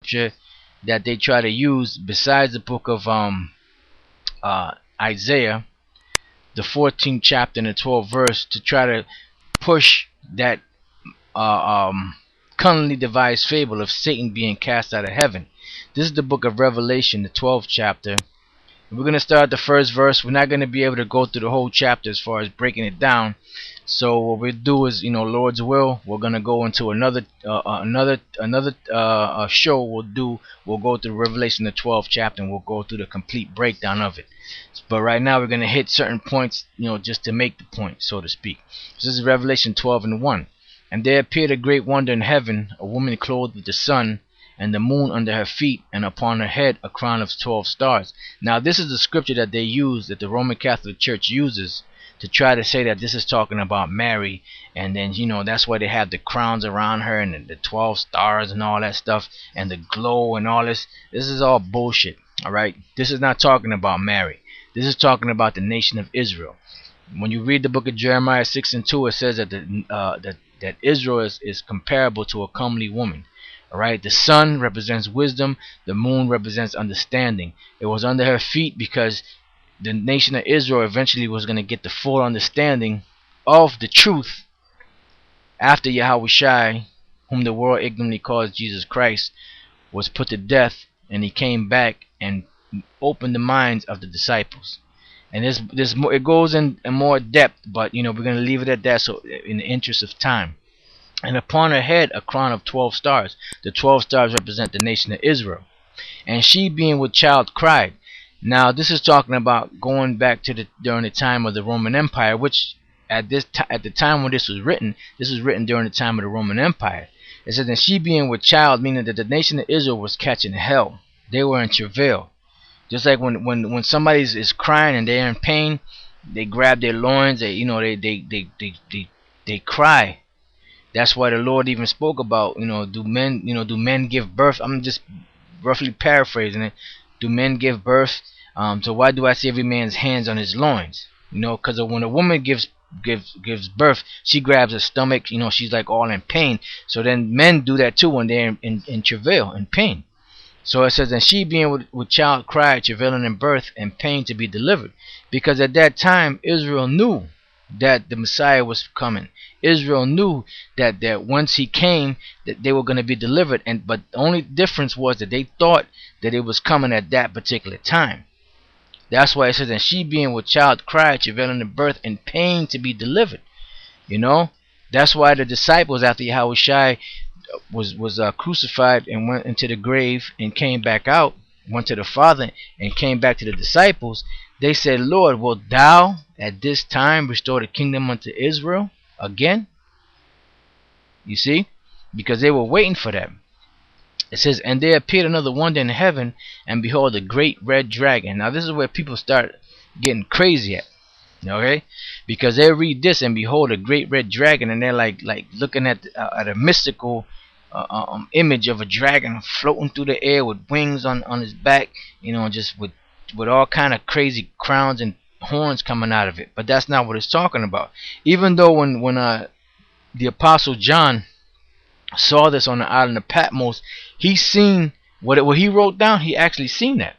scripture that they try to use besides the book of Isaiah, the 14th chapter and the 12th verse, to try to push that cunningly devised fable of Satan being cast out of heaven. This is the book of Revelation, the 12th chapter. We're going to start the first verse. We're not going to be able to go through the whole chapter as far as breaking it down. So what we'll do is, Lord's will, we're going to go into another show we'll go through Revelation, the 12th chapter, and we'll go through the complete breakdown of it. But right now we're going to hit certain points, just to make the point, so to speak. This is Revelation 12 and 1. And there appeared a great wonder in heaven, a woman clothed with the sun, and the moon under her feet, and upon her head a crown of 12 stars. Now this is the scripture that they use, that the Roman Catholic Church uses, to try to say that this is talking about Mary, and then that's why they have the crowns around her and the 12 stars and all that stuff, and the glow and all this. This is all bullshit. Alright, this is not talking about Mary. This is talking about the nation of Israel. When you read the book of Jeremiah 6 and 2, it says that that Israel is comparable to a comely woman. Alright, the sun represents wisdom, the moon represents understanding. It was under her feet because the nation of Israel eventually was going to get the full understanding of the truth after Yahushua, whom the world ignorantly calls Jesus Christ, was put to death, and he came back and opened the minds of the disciples. And this more, it goes in more depth, but we're going to leave it at that, so in the interest of time. And upon her head a crown of 12 stars. The 12 stars represent the nation of Israel. And she being with child cried. Now this is talking about going back to during the time of the Roman Empire, which at the time when this was written during the time of the Roman Empire. It says, and she being with child, meaning that the nation of Israel was catching hell. They were in travail. Just like when somebody is crying and they're in pain, they grab their loins, they cry. That's why the Lord even spoke about, do men give birth? I'm just roughly paraphrasing it. Do men give birth? So why do I see every man's hands on his loins? Because when a woman gives birth, she grabs her stomach. She's like all in pain. So then men do that too when they're in travail, in pain. So it says, and she being with child cried, travailing in birth and pain to be delivered. Because at that time Israel knew that the Messiah was coming. Israel knew that once he came, that they were going to be delivered. But the only difference was that they thought that it was coming at that particular time. That's why it says, and she being with child cried, travailing in birth and pain to be delivered. That's why the disciples, after Yahushua was crucified and went into the grave and came back out, went to the Father and came back to the disciples, they said, Lord, wilt thou at this time restore the kingdom unto Israel again? You see, because they were waiting for that. It says, and there appeared another wonder in heaven, and behold, a great red dragon. Now this is where people start getting crazy at. Okay, because they read this and behold a great red dragon, and they're like looking at a mystical image of a dragon floating through the air with wings on his back, just with all kind of crazy crowns and horns coming out of it. But that's not what it's talking about. Even though when the apostle John saw this on the island of Patmos, he seen what he wrote down. He actually seen that,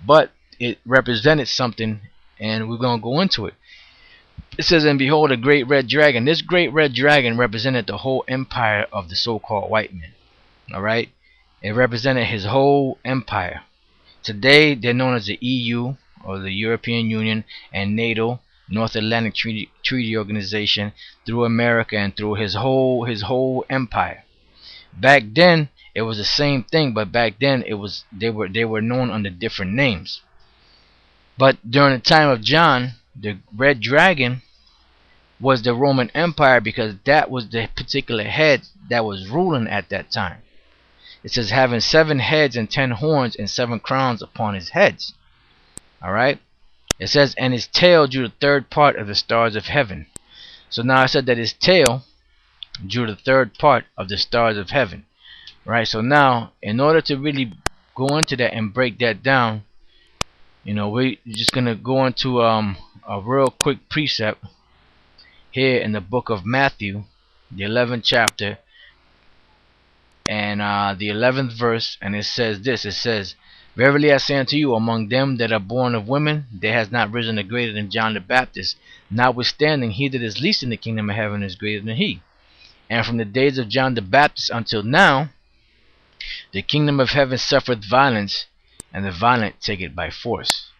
but it represented something, and we're going to go into it. It says, and behold a great red dragon. This great red dragon represented the whole empire of the so-called white man. Alright, it represented his whole empire. Today they're known as the EU, or the European Union, and NATO, North Atlantic Treaty Organization, through America and through his whole empire. Back then it was the same thing, but back then they were known under different names. But during the time of John, the red dragon was the Roman Empire, because that was the particular head that was ruling at that time. It says, having 7 heads and 10 horns and 7 crowns upon his heads. Alright, it says, and his tail drew the 3rd part of the stars of heaven. So now I said that his tail drew the 3rd part of the stars of heaven. Right, so now in order to really go into that and break that down, we're just gonna go into a real quick precept here in the book of Matthew, the 11th chapter, and the 11th verse, and it says this. It says, "Verily I say unto you, among them that are born of women, there has not risen a greater than John the Baptist. Notwithstanding, he that is least in the kingdom of heaven is greater than he. And from the days of John the Baptist until now, the kingdom of heaven suffereth violence, and the violent take it by force."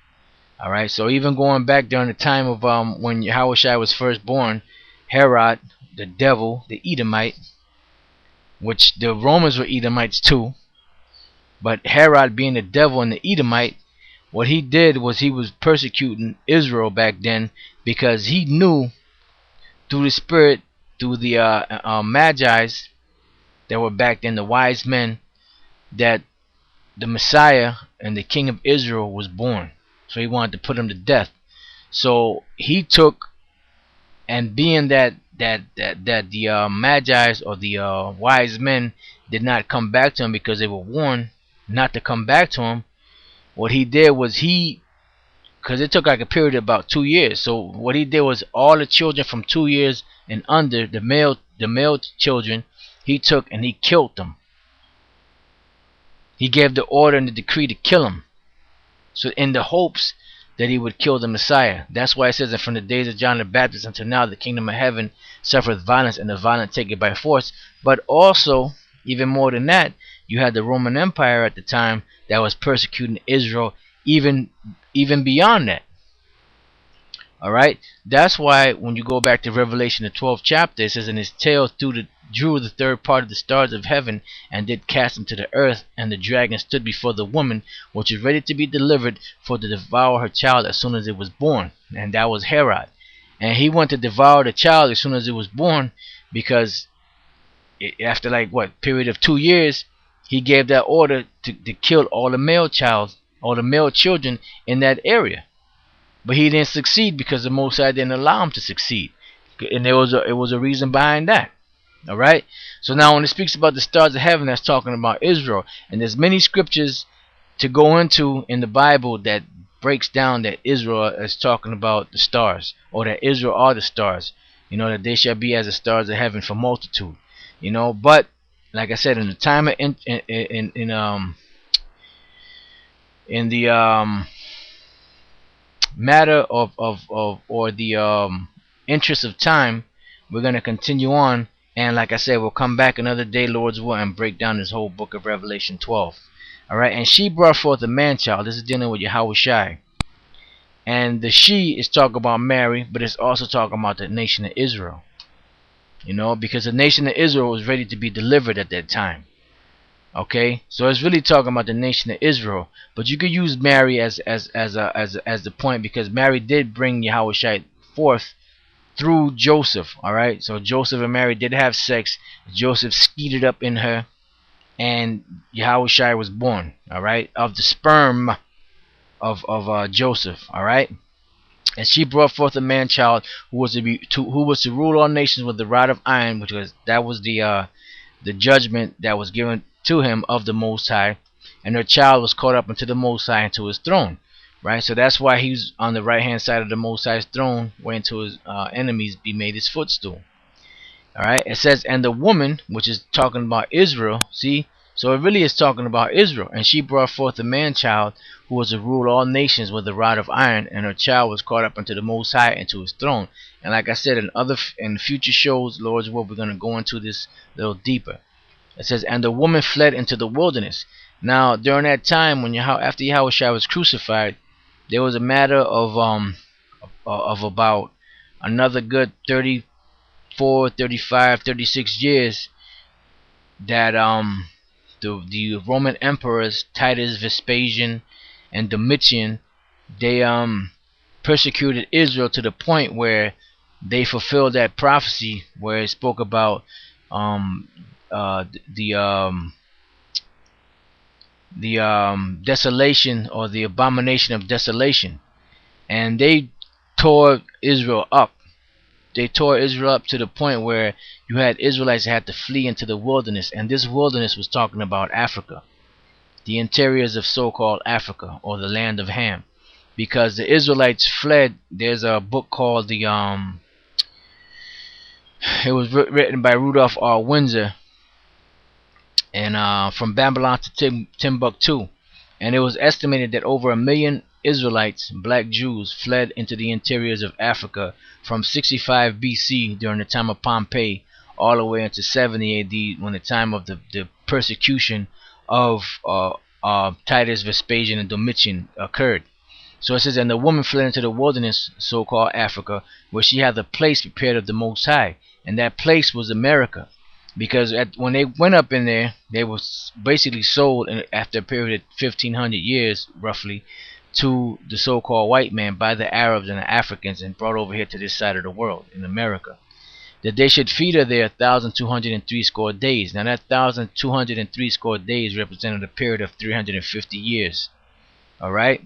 All right. So even going back during the time of when Yahushua was first born, Herod, the devil, the Edomite, which the Romans were Edomites too, but Herod being the devil and the Edomite, what he did was he was persecuting Israel back then because he knew through the spirit, through the Magi's that were back then, the wise men, that the Messiah and the King of Israel was born. So he wanted to put him to death. So he took, and being that the Magi's or the wise men did not come back to him because they were warned not to come back to him, what he did was because it took like a period of about 2 years. So what he did was all the children from 2 years and under, the male children, he took and he killed them. He gave the order and the decree to kill them. So in the hopes that he would kill the Messiah. That's why it says that from the days of John the Baptist until now, the kingdom of heaven suffereth violence, and the violent take it by force. But also, even more than that, you had the Roman Empire at the time that was persecuting Israel even beyond that. Alright? That's why when you go back to Revelation, the 12th chapter, it says, "And his tail drew the third part of the stars of heaven, and did cast them to the earth. And the dragon stood before the woman, which is ready to be delivered, for to devour her child as soon as it was born." And that was Herod. And he went to devour the child as soon as it was born, because after like period of 2 years, he gave that order to kill all the male children in that area. But he didn't succeed because the Most High didn't allow him to succeed, and it was a reason behind that. All right. So now when it speaks about the stars of heaven, that's talking about Israel, and there's many scriptures to go into in the Bible that breaks down that Israel is talking about the stars, or that Israel are the stars. That they shall be as the stars of heaven for multitude. But like I said, in the time of in the matter of or the interest of time, we're going to continue on, and like I said, we'll come back another day, Lord's will, and break down this whole book of Revelation 12. Alright, and she brought forth a man child. This is dealing with Yahushua, and the she is talking about Mary, but it's also talking about the nation of Israel. Because the nation of Israel was ready to be delivered at that time. Okay, so it's really talking about the nation of Israel, but you could use Mary as the point, because Mary did bring Yahushua forth through Joseph. All right, so Joseph and Mary did have sex. Joseph skeeted up in her, and Yahushua was born. All right, of the sperm of Joseph. All right, and she brought forth a man child who was to rule all nations with the rod of iron, which was the judgment that was given to him of the Most High, and her child was caught up unto the Most High, into his throne. Right, so that's why he's on the right hand side of the Most High's throne, waiting till his enemies be made his footstool. All right, it says, "And the woman," which is talking about Israel. See, so it really is talking about Israel. "And she brought forth a man child who was to rule all nations with a rod of iron, and her child was caught up unto the Most High, into his throne." And like I said, in future shows, Lord's will, we're going to go into this a little deeper. It says, "And the woman fled into the wilderness." Now, during that time, after Yahushua was crucified, there was a matter of about another good 34, 35, 36 years that the Roman emperors Titus, Vespasian, and Domitian, they persecuted Israel to the point where they fulfilled that prophecy where it spoke about the desolation, or the abomination of desolation, and they tore Israel up. They tore Israel up to the point where you had Israelites that had to flee into the wilderness, and this wilderness was talking about Africa, the interiors of so-called Africa, or the land of Ham, because the Israelites fled. There's a book called it was written by Rudolph R. Windsor, and from Babylon to Timbuktu. And it was estimated that over 1 million Israelites, black Jews, fled into the interiors of Africa from 65 BC during the time of Pompey all the way into 70 AD when the time of the persecution of Titus, Vespasian, and Domitian occurred. So it says, and the woman fled into the wilderness, so-called Africa, where she had the place prepared of the Most High, and that place was America, because when they went up in there, they was basically sold after a period of 1,500 years, roughly, to the so-called white man by the Arabs and the Africans, and brought over here to this side of the world in America. That they should feed her there 1,203 score days. Now that 1,203 score days represented a period of 350 years. All right.